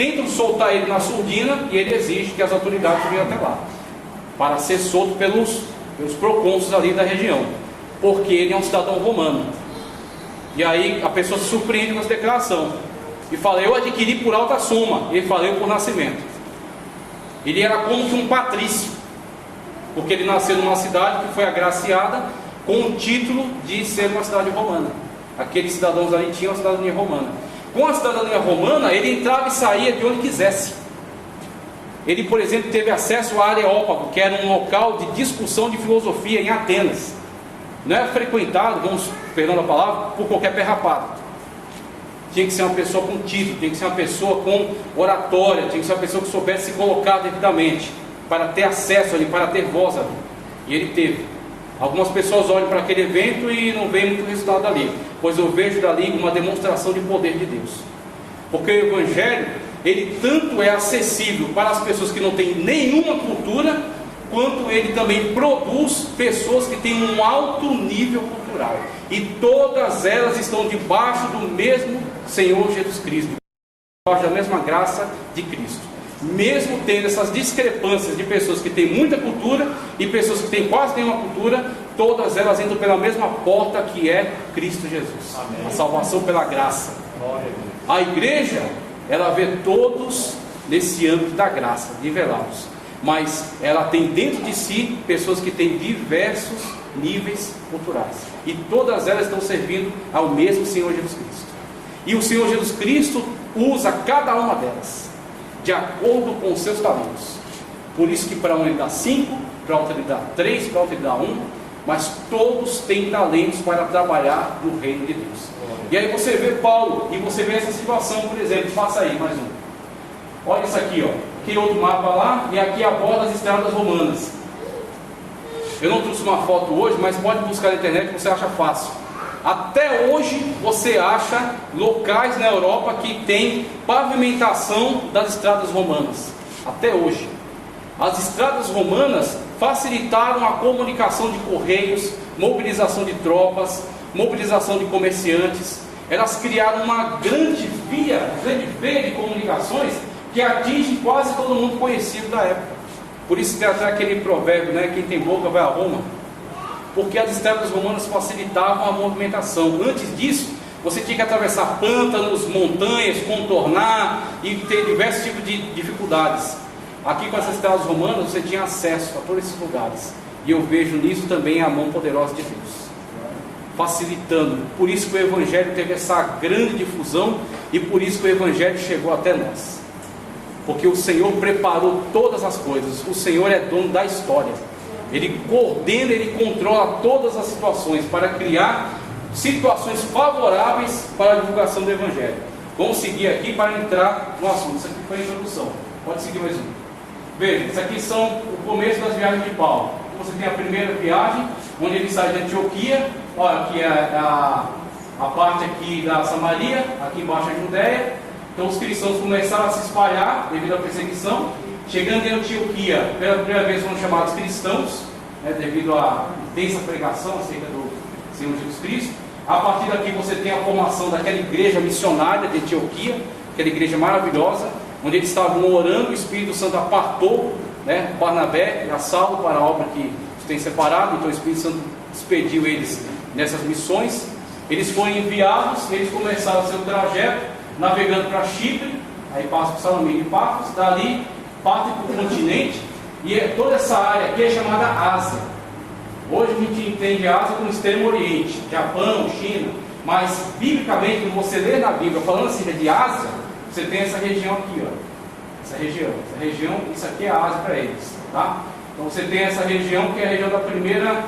tentam soltar ele na surdina e ele exige que as autoridades venham até lá para ser solto pelos procônsulos ali da região, porque ele é um cidadão romano. E aí a pessoa se surpreende com essa declaração e fala: eu adquiri por alta soma. Ele fala: eu por nascimento. Ele era como que um patrício, porque ele nasceu numa cidade que foi agraciada com o título de ser uma cidade romana. Aqueles cidadãos ali tinham a cidadania romana. Com a cidadania romana, ele entrava e saía de onde quisesse. Ele, por exemplo, teve acesso à Areópago, que era um local de discussão de filosofia em Atenas. Não era frequentado, perdão a palavra, por qualquer pé rapado. Tinha que ser uma pessoa com título, tinha que ser uma pessoa com oratória, tinha que ser uma pessoa que soubesse se colocar devidamente, para ter acesso ali, para ter voz ali. E ele teve. Algumas pessoas olham para aquele evento e não veem muito resultado dali, pois eu vejo dali uma demonstração de poder de Deus. Porque o Evangelho, ele tanto é acessível para as pessoas que não têm nenhuma cultura, quanto ele também produz pessoas que têm um alto nível cultural. E todas elas estão debaixo do mesmo Senhor Jesus Cristo, debaixo da mesma graça de Cristo. Mesmo tendo essas discrepâncias de pessoas que têm muita cultura e pessoas que têm quase nenhuma cultura, todas elas entram pela mesma porta, que é Cristo Jesus. Amém. A salvação pela graça. A igreja, ela vê todos nesse âmbito da graça, nivelados, mas ela tem dentro de si pessoas que têm diversos níveis culturais, e todas elas estão servindo ao mesmo Senhor Jesus Cristo. E o Senhor Jesus Cristo usa cada uma delas de acordo com os seus talentos. Por isso que para um ele dá 5, para outro ele dá 3, para outro ele dá 1, mas todos têm talentos para trabalhar no reino de Deus. E aí você vê Paulo, e você vê essa situação, por exemplo, passa aí mais um. Olha isso aqui, ó. Aqui outro mapa lá, e aqui a borda das estradas romanas. Eu não trouxe uma foto hoje, mas pode buscar na internet que você acha fácil. Até hoje você acha locais na Europa que tem pavimentação das estradas romanas. Até hoje. As estradas romanas facilitaram a comunicação de correios, mobilização de tropas, mobilização de comerciantes. Elas criaram uma grande veia de comunicações que atinge quase todo mundo conhecido da época. Por isso tem até aquele provérbio, né? Quem tem boca vai a Roma. Porque as estradas romanas facilitavam a movimentação. Antes disso, você tinha que atravessar pântanos, montanhas, contornar e ter diversos tipos de dificuldades. Aqui com essas estradas romanas você tinha acesso a todos esses lugares. E eu vejo nisso também a mão poderosa de Deus, facilitando. Por isso que o Evangelho teve essa grande difusão, e por isso que o Evangelho chegou até nós. Porque o Senhor preparou todas as coisas. O Senhor é dono da história. Ele coordena, Ele controla todas as situações para criar situações favoráveis para a divulgação do Evangelho. Vamos seguir aqui para entrar no assunto. Isso aqui foi a introdução. Pode seguir mais um. Veja, isso aqui são o começo das viagens de Paulo. Você tem a primeira viagem, onde ele sai de Antioquia. Olha, aqui é a parte aqui da Samaria, aqui embaixo a Judéia. Então os cristãos começaram a se espalhar devido à perseguição. Chegando em Antioquia, pela primeira vez foram chamados cristãos, né, devido à intensa pregação acerca do Senhor Jesus Cristo. A partir daqui você tem a formação daquela igreja missionária de Antioquia, aquela igreja maravilhosa, onde eles estavam orando, o Espírito Santo apartou, né, Barnabé e a Saulo para a obra que os tem separado. Então o Espírito Santo despediu eles nessas missões. Eles foram enviados, eles começaram seu trajeto navegando para Chipre, aí passam por Salomé e Pafos, dali partem para o continente, e toda essa área aqui é chamada Ásia. Hoje a gente entende a Ásia como Extremo Oriente, Japão, China, mas biblicamente, quando você lê na Bíblia falando assim de Ásia, você tem essa região aqui, ó. Essa região, isso aqui é a Ásia para eles, tá? Então você tem essa região que é a região da primeira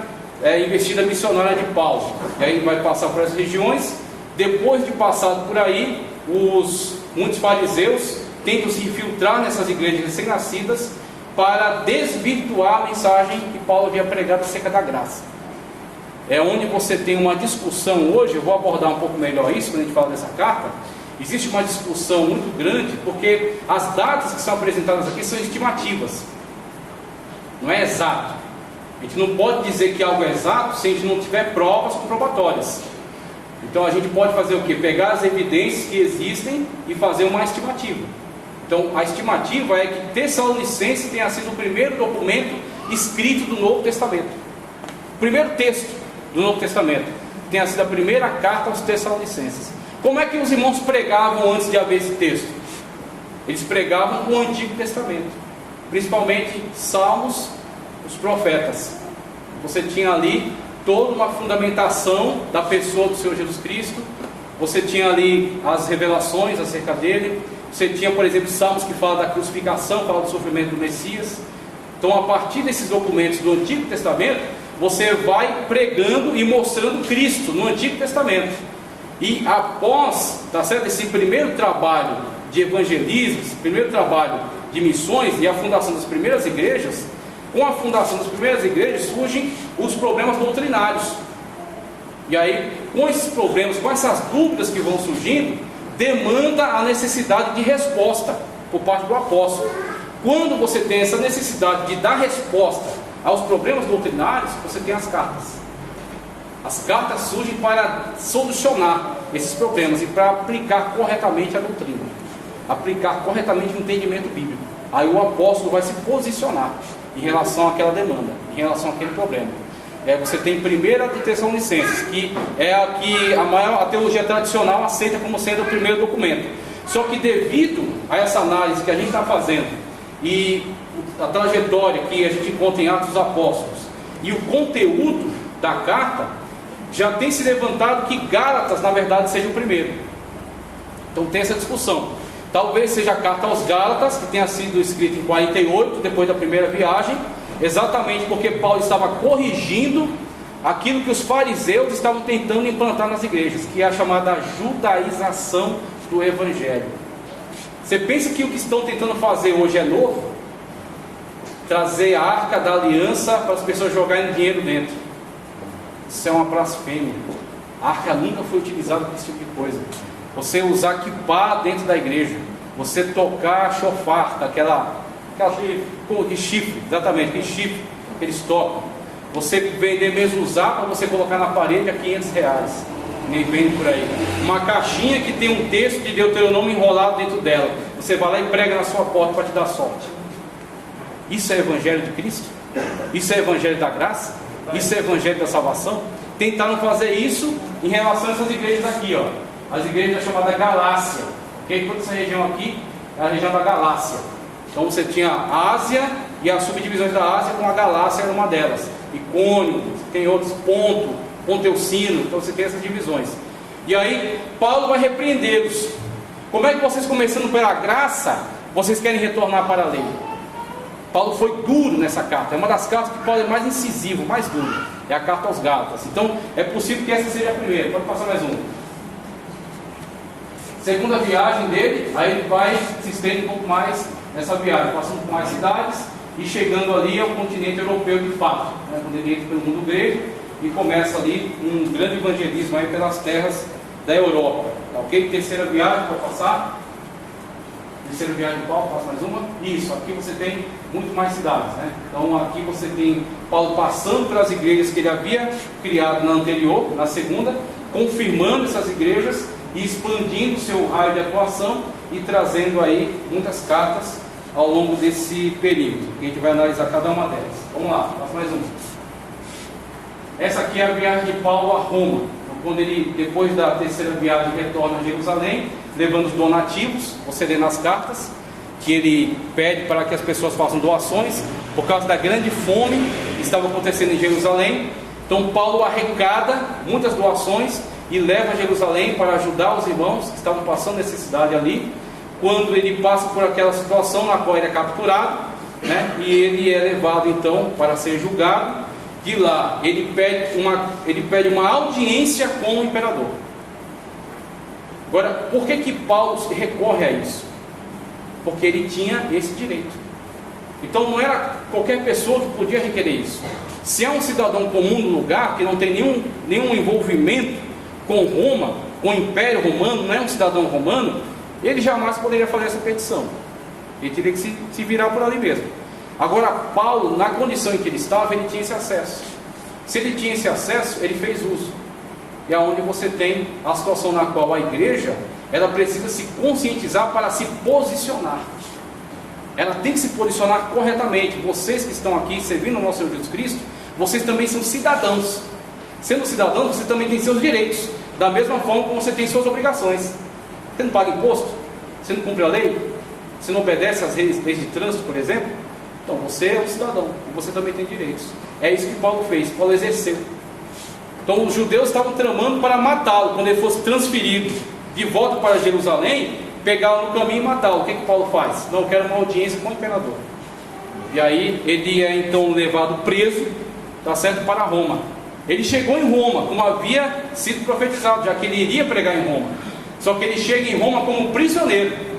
investida missionária de Paulo. E aí ele vai passar por essas regiões. Depois de passar por aí, muitos fariseus tentam se infiltrar nessas igrejas recém-nascidas para desvirtuar a mensagem que Paulo havia pregado acerca da graça. É onde você tem uma discussão hoje. Eu vou abordar um pouco melhor isso quando a gente fala dessa carta. Existe uma discussão muito grande, porque as datas que são apresentadas aqui são estimativas, não é exato. A gente não pode dizer que algo é exato se a gente não tiver provas comprobatórias. Então a gente pode fazer o quê? Pegar as evidências que existem e fazer uma estimativa. Então a estimativa é que Tessalonicenses tenha sido o primeiro documento escrito do Novo Testamento. O primeiro texto do Novo Testamento tenha sido a primeira carta aos Tessalonicenses. Como é que os irmãos pregavam antes de haver esse texto? Eles pregavam o Antigo Testamento, principalmente Salmos, os profetas. Você tinha ali toda uma fundamentação da pessoa do Senhor Jesus Cristo. Você tinha ali as revelações acerca dele. Você tinha, por exemplo, Salmos que fala da crucificação, fala do sofrimento do Messias. Então, a partir desses documentos do Antigo Testamento, você vai pregando e mostrando Cristo no Antigo Testamento. E após, tá certo, esse primeiro trabalho de evangelismo, esse primeiro trabalho de missões e a fundação das primeiras igrejas, com a fundação das primeiras igrejas surgem os problemas doutrinários. E aí, com esses problemas, com essas dúvidas que vão surgindo, demanda a necessidade de resposta por parte do apóstolo. Quando você tem essa necessidade de dar resposta aos problemas doutrinários, você tem as cartas. As cartas surgem para solucionar esses problemas e para aplicar corretamente a doutrina, aplicar corretamente o entendimento bíblico. Aí o apóstolo vai se posicionar em relação àquela demanda, em relação àquele problema. Você tem 1 de Tessalonicenses, que é a que a teologia tradicional aceita como sendo o primeiro documento. Só que devido a essa análise que a gente está fazendo e a trajetória que a gente encontra em Atos dos Apóstolos e o conteúdo da carta, já tem se levantado que Gálatas na verdade seja o primeiro. Então tem essa discussão. Talvez seja a carta aos Gálatas, que tenha sido escrita em 48, depois da primeira viagem, exatamente porque Paulo estava corrigindo aquilo que os fariseus estavam tentando implantar nas igrejas, que é a chamada judaização do Evangelho. Você pensa que o que estão tentando fazer hoje é novo? Trazer a arca da aliança para as pessoas jogarem dinheiro dentro. Isso é uma blasfêmia. A arca nunca foi utilizada para esse tipo de coisa. Você usar kippá dentro da igreja, você tocar shofar, aquela de chifre, exatamente, que chifre que eles tocam, você vender mesmo usar para você colocar na parede a R$500, nem vende por aí. Uma caixinha que tem um texto de Deuteronômio enrolado dentro dela, você vai lá e prega na sua porta para te dar sorte. Isso é evangelho de Cristo? Isso é evangelho da graça? Isso é evangelho da salvação? Tentaram fazer isso em relação a essas igrejas aqui, ó. As igrejas da chamada Galácia, okay? Toda essa região aqui é a região da Galácia. Então você tinha a Ásia e as subdivisões da Ásia, com a Galácia era uma delas. Icônio, tem outros, Ponteucino, então você tem essas divisões. E aí Paulo vai repreendê-los. Como é que vocês, começando pela graça, vocês querem retornar para a lei? Paulo foi duro nessa carta. É uma das cartas que Paulo é mais incisivo, mais duro. É a carta aos Gálatas. Então é possível que essa seja a primeira. Pode passar mais uma. Segunda viagem dele, aí ele vai se estender um pouco mais nessa viagem, passando por mais cidades e chegando ali ao continente europeu de fato, né? Quando ele entra pelo mundo grego e começa ali um grande evangelismo aí pelas terras da Europa. Tá, ok? Terceira viagem, pode passar. Terceira viagem de Paulo, passa mais uma. Isso, aqui você tem muito mais cidades, né? Então aqui você tem Paulo passando pelas igrejas que ele havia criado na anterior, na segunda, confirmando essas igrejas e expandindo seu raio de atuação e trazendo aí muitas cartas ao longo desse período. A gente vai analisar cada uma delas. Vamos lá, passa mais uma. Essa aqui é a viagem de Paulo a Roma. Então, quando ele, depois da terceira viagem, retorna a Jerusalém, levando os donativos, você lê nas cartas, que ele pede para que as pessoas façam doações, por causa da grande fome que estava acontecendo em Jerusalém. Então Paulo arrecada muitas doações e leva a Jerusalém para ajudar os irmãos que estavam passando necessidade ali. Quando ele passa por aquela situação na qual ele é capturado, né, e ele é levado então para ser julgado. De lá ele pede uma audiência com o imperador. Agora, por que Paulo recorre a isso? Porque ele tinha esse direito. Então não era qualquer pessoa que podia requerer isso. Se é um cidadão comum no lugar, que não tem nenhum envolvimento com Roma, com o Império Romano, não é um cidadão romano, ele jamais poderia fazer essa petição. Ele teria que se virar por ali mesmo. Agora Paulo, na condição em que ele estava, ele tinha esse acesso. Se ele tinha esse acesso, ele fez uso. E é onde você tem a situação na qual a igreja, ela precisa se conscientizar para se posicionar. ela tem que se posicionar corretamente. Vocês que estão aqui servindo ao nosso Senhor Jesus Cristo, vocês também são cidadãos. Sendo cidadãos, você também tem seus direitos, da mesma forma como você tem suas obrigações. Você não paga imposto? Você não cumpre a lei? Você não obedece às leis de trânsito, por exemplo? Então você é um cidadão e você também tem direitos. É isso que Paulo fez, Paulo exerceu. Então os judeus estavam tramando para matá-lo quando ele fosse transferido de volta para Jerusalém, pegá-lo no caminho e matá-lo. O que Paulo faz? Não, eu quero uma audiência com o imperador. E aí ele é então levado preso, tá certo, para Roma. Ele chegou em Roma, como havia sido profetizado, já que ele iria pregar em Roma. Só que ele chega em Roma como prisioneiro.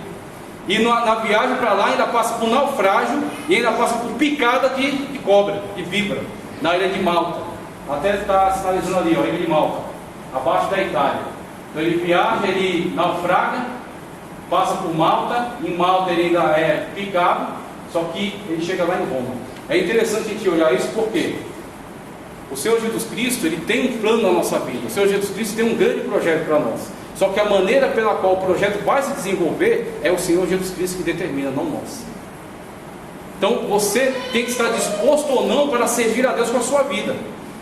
E na viagem para lá ainda passa por naufrágio e ainda passa por picada de cobra, de víbora, na ilha de Malta. Até está sinalizando ali, ó, ilha de Malta, abaixo da Itália. Então ele viaja, ele naufraga, passa por Malta, em Malta ele ainda é picado, só que ele chega lá em Roma. É interessante a gente olhar isso porque o Senhor Jesus Cristo, ele tem um plano na nossa vida. O Senhor Jesus Cristo tem um grande projeto para nós. Só que a maneira pela qual o projeto vai se desenvolver é o Senhor Jesus Cristo que determina, não nós. Então você tem que estar disposto ou não para servir a Deus com a sua vida.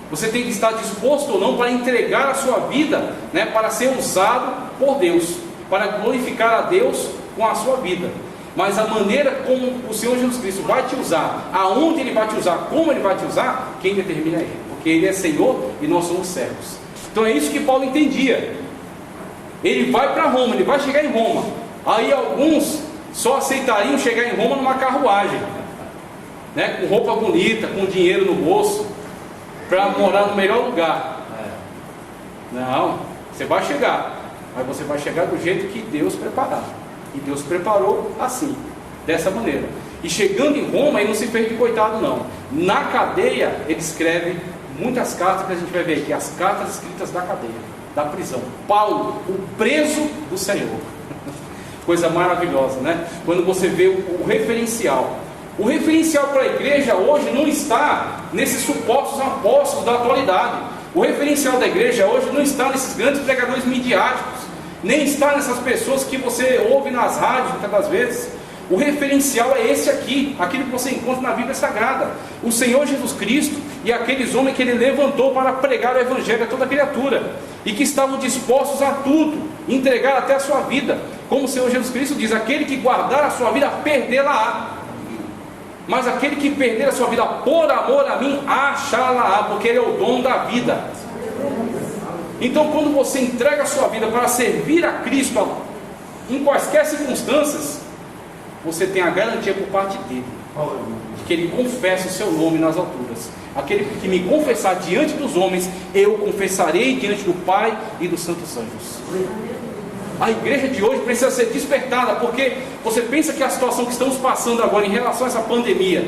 Você tem que estar disposto ou não para entregar a sua vida, né, para ser usado por Deus, para glorificar a Deus com a sua vida. Mas a maneira como o Senhor Jesus Cristo vai te usar, aonde Ele vai te usar, como Ele vai te usar, quem determina é Ele, porque Ele é Senhor e nós somos servos. Então é isso que Paulo entendia. Ele vai para Roma, ele vai chegar em Roma. Aí alguns só aceitariam chegar em Roma numa carruagem, né, com roupa bonita, com dinheiro no bolso, para morar no melhor lugar. Não, você vai chegar, mas você vai chegar do jeito que Deus preparar. E Deus preparou assim, dessa maneira. E chegando em Roma, ele não se fez de coitado não. Na cadeia, ele escreve muitas cartas que a gente vai ver aqui, as cartas escritas da cadeia, da prisão. Paulo, o preso do Senhor. Coisa maravilhosa, né? Quando você vê o referencial. O referencial para a igreja hoje não está nesses supostos apóstolos da atualidade. O referencial da igreja hoje não está nesses grandes pregadores midiáticos, nem está nessas pessoas que você ouve nas rádios muitas das vezes. O referencial é esse aqui, aquilo que você encontra na Bíblia Sagrada, o Senhor Jesus Cristo e aqueles homens que Ele levantou para pregar o Evangelho a toda criatura, e que estavam dispostos a tudo, entregar até a sua vida, como o Senhor Jesus Cristo diz: aquele que guardar a sua vida, perdê-la-á, mas aquele que perder a sua vida por amor a mim, achá-la-á, porque Ele é o dono da vida. Então quando você entrega a sua vida para servir a Cristo em quaisquer circunstâncias, você tem a garantia por parte dele, de que ele confessa o seu nome nas alturas. Aquele que me confessar diante dos homens, eu confessarei diante do Pai e dos santos anjos. A igreja de hoje precisa ser despertada, porque você pensa que a situação que estamos passando agora em relação a essa pandemia,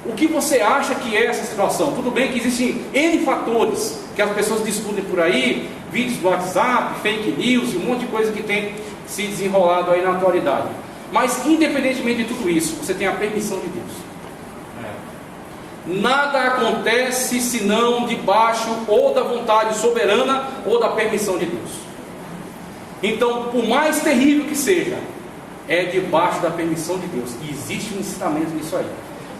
o que você acha que é essa situação? Tudo bem que existem N fatores que as pessoas discutem por aí, vídeos do WhatsApp, fake news e um monte de coisa que tem se desenrolado aí na atualidade. Mas independentemente de tudo isso, você tem a permissão de Deus. Nada acontece senão debaixo ou da vontade soberana ou da permissão de Deus. Então, por mais terrível que seja, é debaixo da permissão de Deus. E existe um ensinamento nisso aí.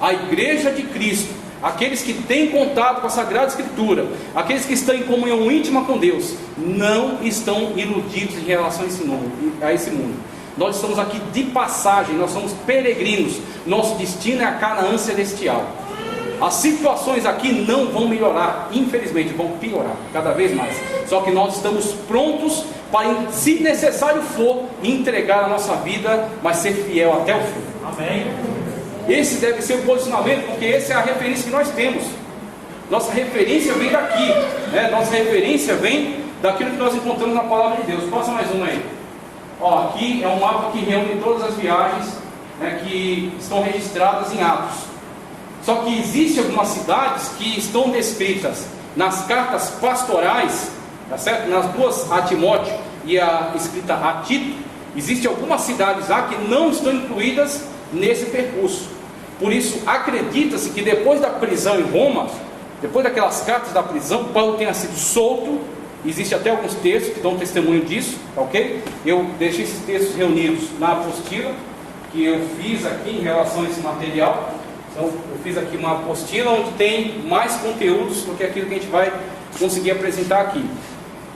A igreja de Cristo, aqueles que têm contato com a Sagrada Escritura, aqueles que estão em comunhão íntima com Deus, não estão iludidos em relação a esse mundo. Nós estamos aqui de passagem, nós somos peregrinos. Nosso destino é a Canaã celestial. As situações aqui não vão melhorar, infelizmente vão piorar cada vez mais. Só que nós estamos prontos para, se necessário for, entregar a nossa vida, mas ser fiel até o fim. Amém. Esse deve ser o posicionamento, porque essa é a referência que nós temos. Nossa referência vem daqui, né? Nossa referência vem daquilo que nós encontramos na palavra de Deus. Passa mais uma aí. Ó, aqui é um mapa que reúne todas as viagens, né, que estão registradas em Atos. Só que existem algumas cidades que estão descritas nas cartas pastorais, tá certo? Nas duas, a Timóteo e a escrita a Tito. Existem algumas cidades lá que não estão incluídas nesse percurso. Por isso acredita-se que depois da prisão em Roma, depois daquelas cartas da prisão, Paulo tenha sido solto. Existem até alguns textos que dão testemunho disso, ok? Eu deixei esses textos reunidos na apostila, que eu fiz aqui em relação a esse material. Então, eu fiz aqui uma apostila onde tem mais conteúdos do que aquilo que a gente vai conseguir apresentar aqui.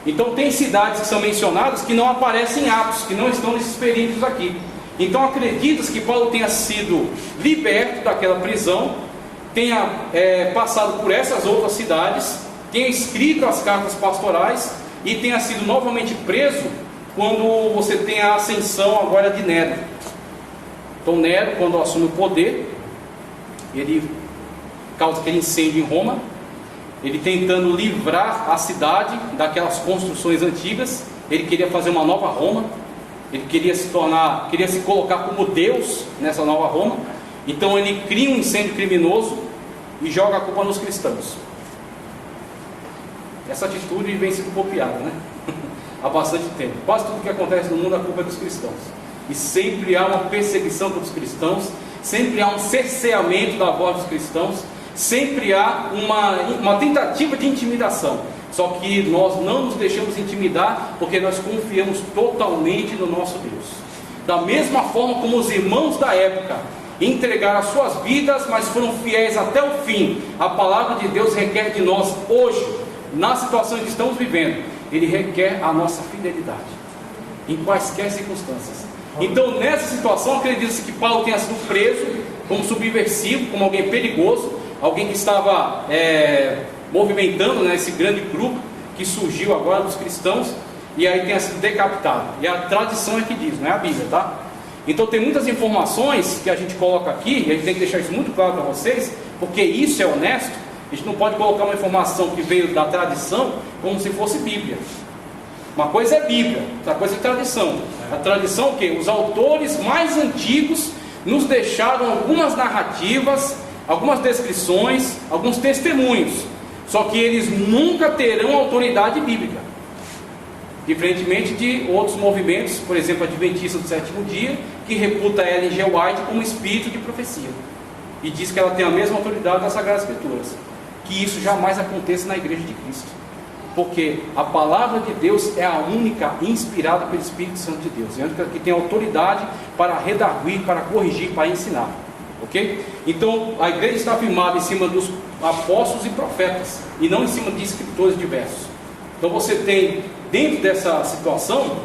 Então, tem cidades que são mencionadas que não aparecem em Atos, que não estão nesses períodos aqui. Então, acredita-se que Paulo tenha sido liberto daquela prisão, tenha passado por essas outras cidades, tenha escrito as cartas pastorais e tenha sido novamente preso quando você tem a ascensão agora de Nero. Então, Nero, quando assume o poder, ele causa aquele incêndio em Roma, ele tentando livrar a cidade daquelas construções antigas. Ele queria fazer uma nova Roma, ele queria se colocar como Deus nessa nova Roma. Então ele cria um incêndio criminoso e joga a culpa nos cristãos. Essa atitude vem sendo copiada, né? Há bastante tempo. Quase tudo que acontece no mundo, a culpa é dos cristãos. E sempre há uma perseguição dos cristãos, sempre há um cerceamento da voz dos cristãos, sempre há uma tentativa de intimidação. Só que nós não nos deixamos intimidar, porque nós confiamos totalmente no nosso Deus. Da mesma forma como os irmãos da época entregaram as suas vidas, mas foram fiéis até o fim, a palavra de Deus requer de nós hoje, na situação que estamos vivendo, Ele requer a nossa fidelidade, em quaisquer circunstâncias. Então, nessa situação, acredita-se que Paulo tenha sido preso como subversivo, como alguém perigoso, alguém que estava movimentando, né, esse grande grupo que surgiu agora dos cristãos, e aí tenha sido decapitado. E a tradição é que diz, não é a Bíblia, tá? Então tem muitas informações que a gente coloca aqui, e a gente tem que deixar isso muito claro para vocês, porque isso é honesto. A gente não pode colocar uma informação que veio da tradição como se fosse Bíblia. Uma coisa é Bíblia, outra coisa é tradição. A tradição é o quê? Os autores mais antigos nos deixaram algumas narrativas, algumas descrições, alguns testemunhos. Só que eles nunca terão autoridade bíblica. Diferentemente de outros movimentos, por exemplo, a Adventista do Sétimo Dia, que reputa Ellen G. White como espírito de profecia. E diz que ela tem a mesma autoridade das Sagradas Escrituras. Que isso jamais aconteça na Igreja de Cristo. Porque a palavra de Deus é a única inspirada pelo Espírito Santo de Deus. É a única que tem autoridade para redarguir, para corrigir, para ensinar. Ok? Então a igreja está firmada em cima dos apóstolos e profetas, e não em cima de escritores diversos. Então você tem, dentro dessa situação,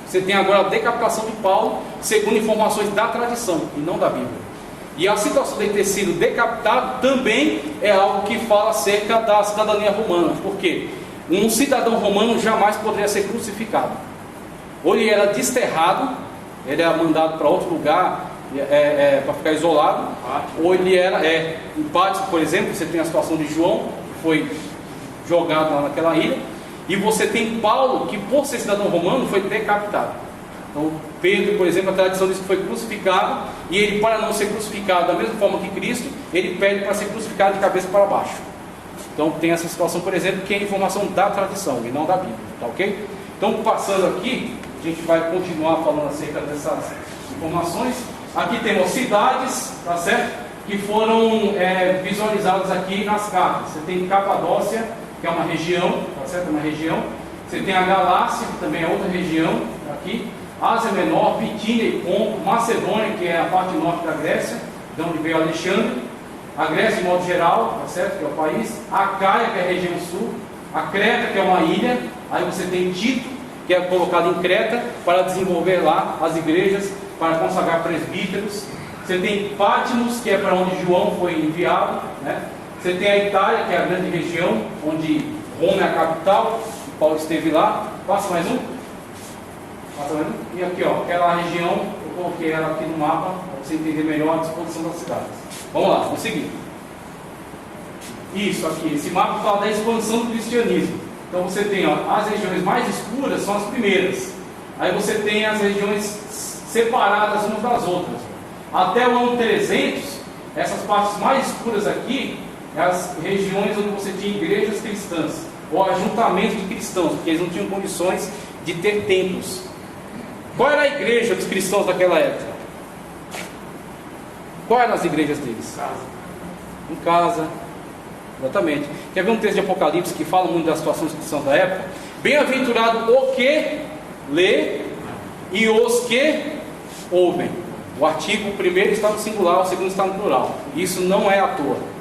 você tem agora a decapitação de Paulo, segundo informações da tradição, e não da Bíblia. E a situação de ter sido decapitado também é algo que fala acerca da cidadania romana. Por quê? Um cidadão romano jamais poderia ser crucificado. Ou ele era desterrado, ele era mandado para outro lugar, para ficar isolado, ou ele era em Pátio, por exemplo. Você tem a situação de João, que foi jogado lá naquela ilha, e você tem Paulo, que por ser cidadão romano foi decapitado. Então Pedro, por exemplo, a tradição diz que foi crucificado, e ele, para não ser crucificado da mesma forma que Cristo, ele pede para ser crucificado de cabeça para baixo. Então tem essa situação, por exemplo, que é informação da tradição e não da Bíblia, tá ok? Então, passando aqui, a gente vai continuar falando acerca dessas informações. Aqui temos cidades, tá certo? Que foram visualizadas aqui nas cartas. Você tem Capadócia, que é uma região, tá certo? Uma região. Você tem a Galácia, que também é outra região, aqui. Ásia Menor, Bitínia e Ponto, Macedônia, que é a parte norte da Grécia, de onde veio Alexandre. A Grécia, de modo geral, tá certo? Que é o país. A Caia, que é a região sul. A Creta, que é uma ilha. Aí você tem Tito, que é colocado em Creta para desenvolver lá as igrejas, para consagrar presbíteros. Você tem Patmos, que é para onde João foi enviado, né? Você tem a Itália, que é a grande região, onde Roma é a capital, e Paulo esteve lá. Passa mais um. Passa mais um. E aqui, ó, aquela região, eu coloquei ela aqui no mapa, para você entender melhor a disposição das cidades. Vamos lá, vamos seguir. Isso aqui, esse mapa fala da expansão do cristianismo. Então você tem, ó, as regiões mais escuras são as primeiras. Aí você tem as regiões separadas umas das outras. Até o ano 300, essas partes mais escuras aqui, é as regiões onde você tinha igrejas cristãs, ou ajuntamentos de cristãos, porque eles não tinham condições de ter templos. Qual era a igreja dos cristãos daquela época? Qual eram as igrejas deles? Em casa. Exatamente. Quer ver um texto de Apocalipse que fala muito das situações cristãs da época? Bem-aventurado o que lê e os que ouvem. O artigo primeiro está no singular, o segundo está no plural. Isso não é à toa.